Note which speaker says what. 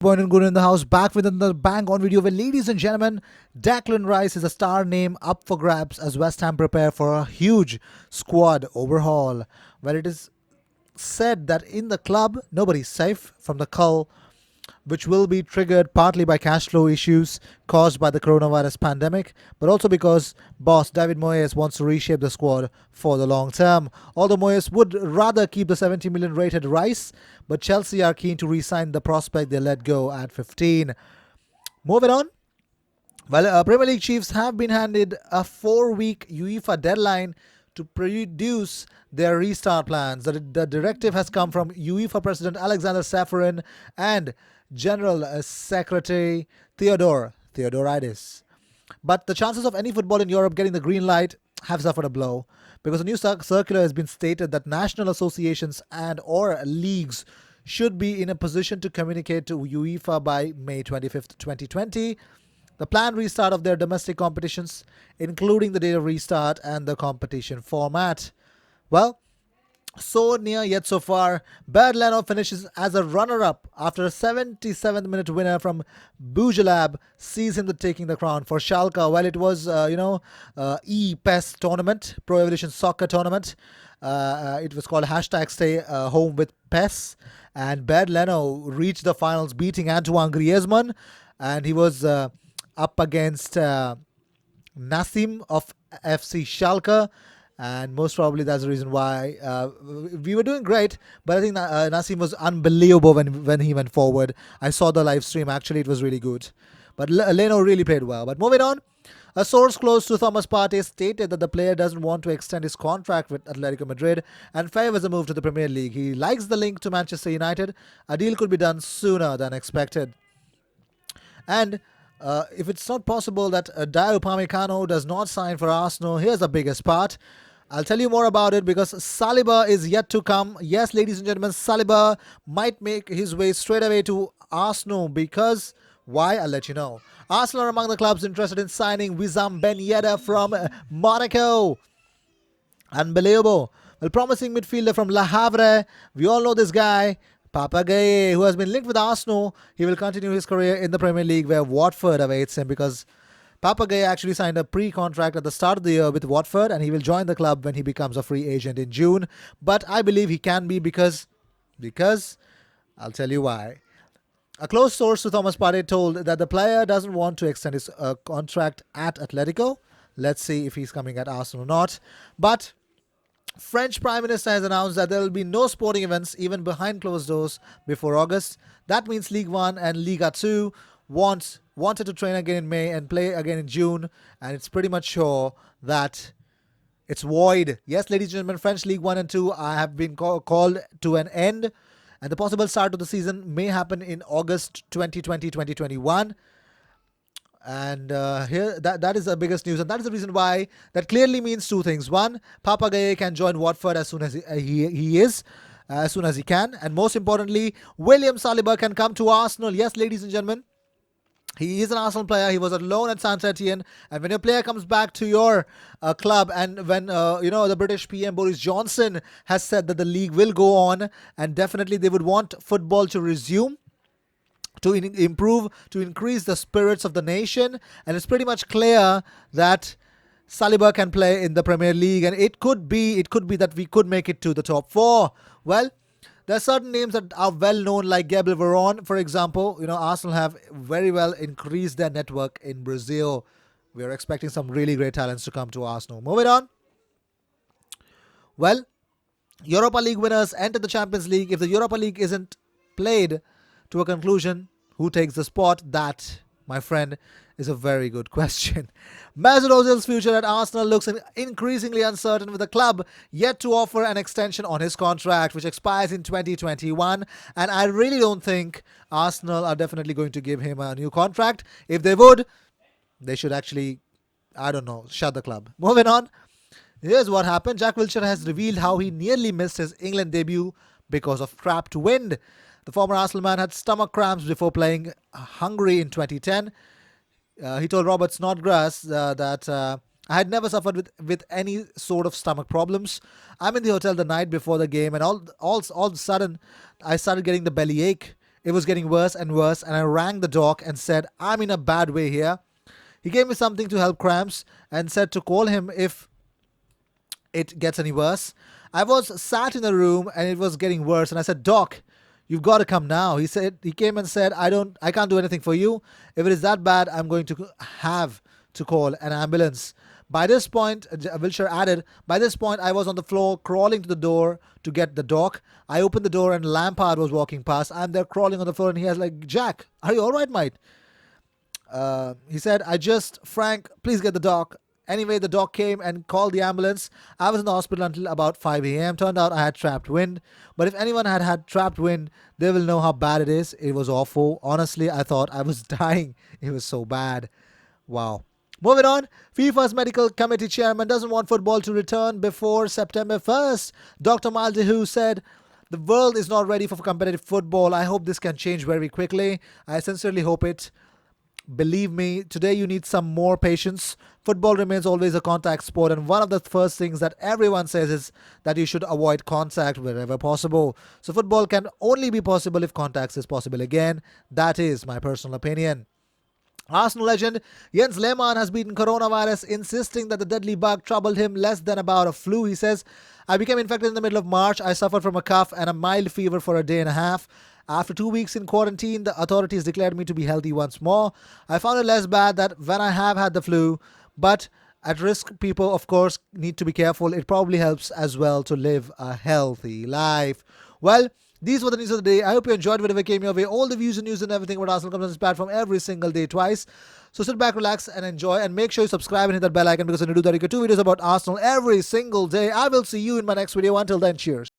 Speaker 1: Point and Good in the house, back with another bang on video where, ladies and gentlemen, Declan Rice is a star name up for grabs as West Ham prepare for a huge squad overhaul. Well, it is said that in the club, nobody's safe from the cull, which will be triggered partly by cash flow issues caused by the coronavirus pandemic, but also because boss David Moyes wants to reshape the squad for the long term. Although Moyes would rather keep the 70 million rated Rice, but Chelsea are keen to re-sign the prospect they let go at 15. Moving on. Well, Premier League chiefs have been handed a 4-week UEFA deadline to produce their restart plans. The directive has come from UEFA President Alexander Safarin and General Secretary Theodoridis. But the chances of any football in Europe getting the green light have suffered a blow because a new circular has been stated that national associations and or leagues should be in a position to communicate to UEFA by May 25th, 2020 the planned restart of their domestic competitions, including the date of restart and the competition format. Well, so near yet so far. Bernd Leno finishes as a runner-up after a 77th minute winner from Bujalab sees him taking the crown for Schalke. Well, it was, E-PES tournament, Pro Evolution Soccer tournament. It was called hashtag Stay Home with PES. And Bernd Leno reached the finals beating Antoine Griezmann. And he was up against Nassim of FC Schalke. And most probably that's the reason why we were doing great. But I think Nassim was unbelievable when he went forward. I saw the live stream. Actually, it was really good. But Leno really played well. But moving on. A source close to Thomas Partey stated that the player doesn't want to extend his contract with Atletico Madrid and favors a move to the Premier League. He likes the link to Manchester United. A deal could be done sooner than expected. And if it's not possible that Dayot Upamecano does not sign for Arsenal, here's the biggest part. I'll tell you more about it because Saliba is yet to come. Yes, ladies and gentlemen, Saliba might make his way straight away to Arsenal because... why? I'll let you know. Arsenal are among the clubs interested in signing Wissam Ben Yedder from Monaco. Unbelievable. Well, promising midfielder from Le Havre. We all know this guy. Papa Gueye, who has been linked with Arsenal. He will continue his career in the Premier League where Watford awaits him because Papa Gueye actually signed a pre-contract at the start of the year with Watford and he will join the club when he becomes a free agent in June. But I believe he can be because I'll tell you why. A close source to Thomas Partey told that the player doesn't want to extend his contract at Atletico. Let's see if he's coming at Arsenal or not. But French Prime Minister has announced that there will be no sporting events even behind closed doors before August. That means Ligue 1 and Liga 2 wanted to train again in May and play again in June. And it's pretty much sure that it's void. Yes, ladies and gentlemen, French League 1 and 2 have been called to an end. And the possible start of the season may happen in August 2020-2021. And here, that is the biggest news. And that is the reason why that clearly means two things. One, Papa Gueye can join Watford as soon as as soon as he can. And most importantly, William Saliba can come to Arsenal. Yes, ladies and gentlemen. He is an Arsenal player. He was on loan at Saint-Etienne. And when your player comes back to your club and when, the British PM Boris Johnson has said that the league will go on and definitely they would want football to resume, to improve, to increase the spirits of the nation. And it's pretty much clear that Saliba can play in the Premier League. And it could be that we could make it to the top 4. Well, there are certain names that are well known like Gabriel Veron, for example. Arsenal have very well increased their network in Brazil. We are expecting some really great talents to come to Arsenal. Moving on. Well, Europa League winners enter the Champions League. If the Europa League isn't played to a conclusion, who takes the spot? That, my friend, is a very good question. Mesut Ozil's future at Arsenal looks increasingly uncertain with the club yet to offer an extension on his contract, which expires in 2021. And I really don't think Arsenal are definitely going to give him a new contract. If they would, they should actually, shut the club. Moving on. Here's what happened. Jack Wilshere has revealed how he nearly missed his England debut because of trapped wind. The former Arsenal man had stomach cramps before playing Hungary in 2010. He told Robert Snodgrass that I had never suffered with any sort of stomach problems. I'm in the hotel the night before the game and all of a sudden I started getting the belly ache. it was getting worse and worse, and I rang the doc and said, I'm in a bad way here. He gave me something to help cramps and said to call him if it gets any worse. I was sat in a room and it was getting worse, and I said, Doc, you've got to come now. He came and said, I can't do anything for you. If it is that bad, I'm going to have to call an ambulance. By this point, Wilshire added, by this point, I was on the floor crawling to the door to get the doc. I opened the door and Lampard was walking past. I'm there crawling on the floor and he has like, Jack, are you all right, mate? He said, Frank, please get the doc. Anyway, the doc came and called the ambulance. I was in the hospital until about 5 a.m. Turned out I had trapped wind. But if anyone had had trapped wind, they will know how bad it is. It was awful. Honestly, I thought I was dying. It was so bad. Wow. Moving on, FIFA's medical committee chairman doesn't want football to return before September 1st. Dr. Maldihu said, the world is not ready for competitive football. I hope this can change very quickly. I sincerely hope it. Believe me, today you need some more patience. Football remains always a contact sport, and one of the first things that everyone says is that you should avoid contact wherever possible. So football can only be possible if contact is possible again. That is my personal opinion. Arsenal legend Jens Lehmann has beaten coronavirus, insisting that the deadly bug troubled him less than about a flu. He says, I became infected in the middle of March. I suffered from a cough and a mild fever for a day and a half. After 2 weeks in quarantine, the authorities declared me to be healthy once more. I found it less bad than when I have had the flu, but at risk people, of course, need to be careful. It probably helps as well to live a healthy life. Well, these were the news of the day. I hope you enjoyed whatever came your way. All the views and news and everything about Arsenal comes on this platform every single day, twice. So sit back, relax, and enjoy. And make sure you subscribe and hit that bell icon, because when you do that, you get 2 videos about Arsenal every single day. I will see you in my next video. Until then, cheers.